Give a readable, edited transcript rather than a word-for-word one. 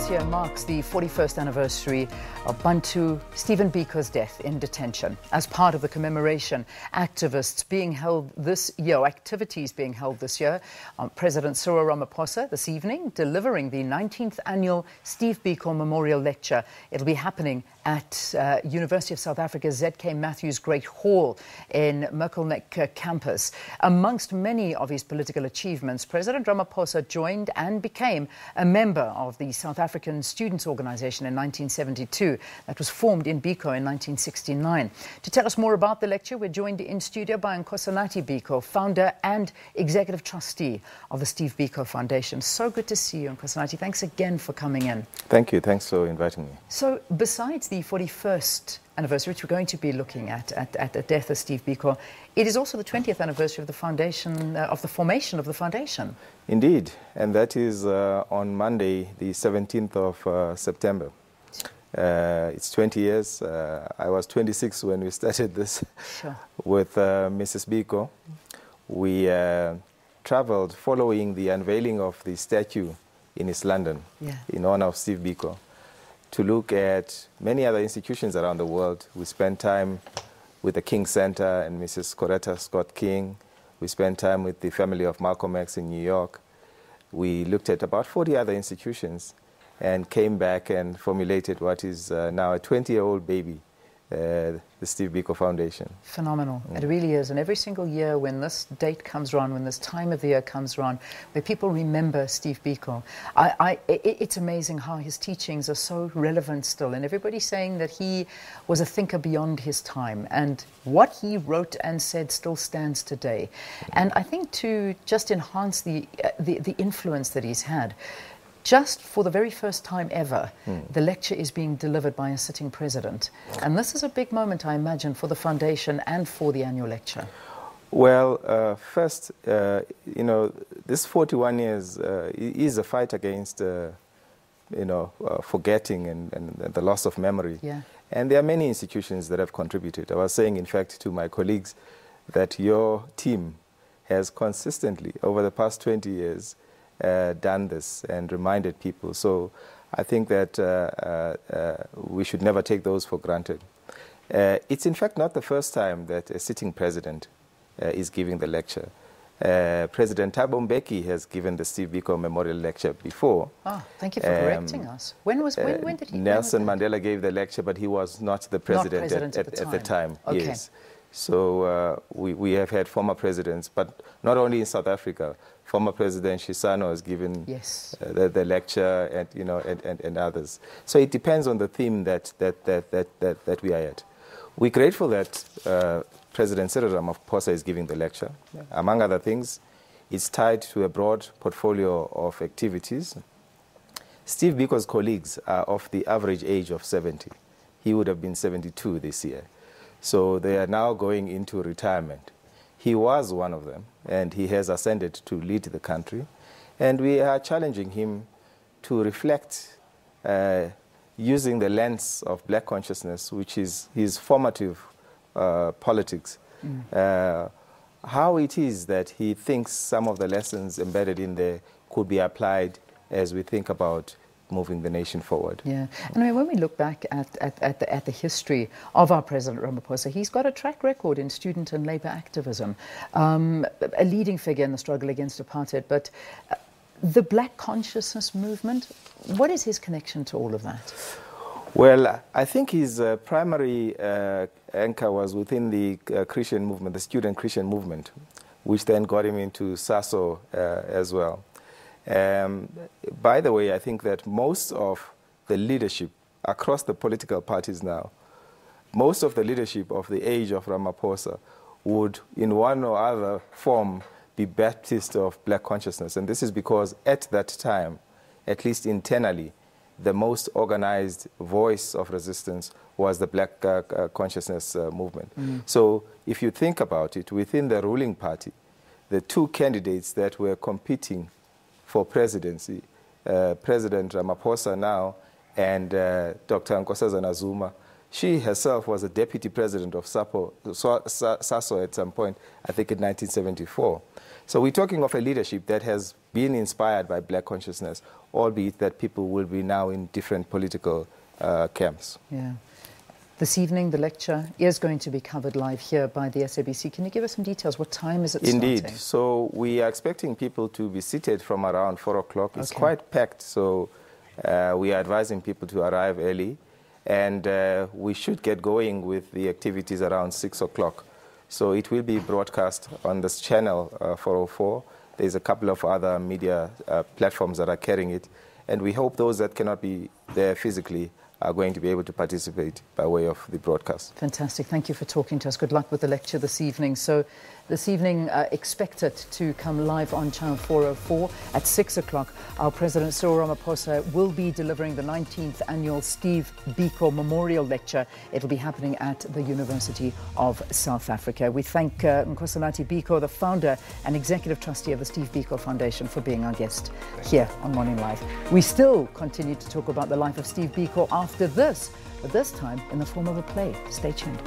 this year marks the 41st anniversary of Bantu Stephen Biko's death in detention. As part of the commemoration, activities being held this year, President Cyril Ramaphosa this evening delivering the 19th annual Steve Biko Memorial Lecture. It'll be happening at University of South Africa's Z.K. Matthews Great Hall in Muckleneuk Campus. Amongst many of his political achievements, President Ramaphosa joined and became a member of the South African Students' Organization in 1972 that was formed in Biko in 1969. To tell us more about the lecture, we're joined in studio by Nkosinathi Biko, founder and executive trustee of the Steve Biko Foundation. So good to see you, Nkosinathi. Thanks again for coming in. Thank you. Thanks for inviting me. So besides the 41st anniversary, which we're going to be looking at the death of Steve Biko, it is also the 20th anniversary of the foundation, of the formation of the foundation. Indeed, and that is on Monday, the 17th of September. It's 20 years. I was 26 when we started this. Sure. With Mrs. Biko. We traveled following the unveiling of the statue in East London, in honor of Steve Biko, to look at many other institutions around the world. We spent time with the King Center and Mrs. Coretta Scott King. We spent time with the family of Malcolm X in New York. We looked at about 40 other institutions and came back and formulated what is now a 20-year-old baby, the Steve Biko Foundation. Phenomenal. It really is. And every single year when this date comes around, when this time of the year comes around, where people remember Steve Biko, it's amazing how his teachings are so relevant still. And everybody's saying that he was a thinker beyond his time. And what he wrote and said still stands today. And I think to just enhance the influence that he's had, just for the very first time ever, the lecture is being delivered by a sitting president. And this is a big moment, I imagine, for the foundation and for the annual lecture. Well, first, you know, this 41 years is a fight against, you know, forgetting and the loss of memory. Yeah. And there are many institutions that have contributed. I was saying, in fact, to my colleagues that your team has consistently, over the past 20 years, done this and reminded people. So I think that we should never take those for granted. It's in fact not the first time that a sitting president is giving the lecture. President Thabo Mbeki has given the Steve Biko Memorial Lecture before. Ah, thank you for correcting us. When did he? Nelson Mandela gave the lecture, but he was not the president, at the time. Okay. Yes. So we have had former presidents, but not only in South Africa. Former President Shisano has given the lecture, and you know, and others. So it depends on the theme that we are at. We're grateful that President Cyril Ramaphosa is giving the lecture. Among other things, it's tied to a broad portfolio of activities. Steve Biko's colleagues are of the average age of 70. He would have been 72 this year. So they are now going into retirement. He was one of them, and he has ascended to lead the country. And we are challenging him to reflect using the lens of black consciousness, which is his formative politics, how it is that he thinks some of the lessons embedded in there could be applied as we think about moving the nation forward. Yeah, and I mean, when we look back at the history of our President Ramaphosa, he's got a track record in student and labour activism, a leading figure in the struggle against apartheid. But the black consciousness movement, what is his connection to all of that? Well, I think his primary anchor was within the Christian movement, the student Christian movement, which then got him into SASO as well. By the way, I think that most of the leadership across the political parties now, most of the leadership of the age of Ramaphosa would, in one or other form, be Baptist of black consciousness. And this is because at that time, at least internally, the most organized voice of resistance was the black consciousness movement. So if you think about it, within the ruling party, the two candidates that were competing for presidency, President Ramaphosa now and Dr. Nkosazana Zuma, She herself was a deputy president of SASO at some point, I think in 1974. So we're talking of a leadership that has been inspired by black consciousness, albeit that people will be now in different political camps. Yeah. This evening, the lecture is going to be covered live here by the SABC. Can you give us some details? What time is it starting? Indeed. So we are expecting people to be seated from around 4 o'clock. It's quite packed, so we are advising people to arrive early. And we should get going with the activities around 6 o'clock. So it will be broadcast on this channel 404. There's a couple of other media platforms that are carrying it. And we hope those that cannot be there physically are going to be able to participate by way of the broadcast. Fantastic. Thank you for talking to us. Good luck with the lecture this evening. So this evening, expect it to come live on Channel 404 at 6 o'clock. Our President Cyril Ramaphosa will be delivering the 19th annual Steve Biko Memorial Lecture. It'll be happening at the University of South Africa. We thank Nkosinathi Biko, the founder and executive trustee of the Steve Biko Foundation, for being our guest here on Morning Live. We still continue to talk about the life of Steve Biko after this, but this time in the form of a play. Stay tuned.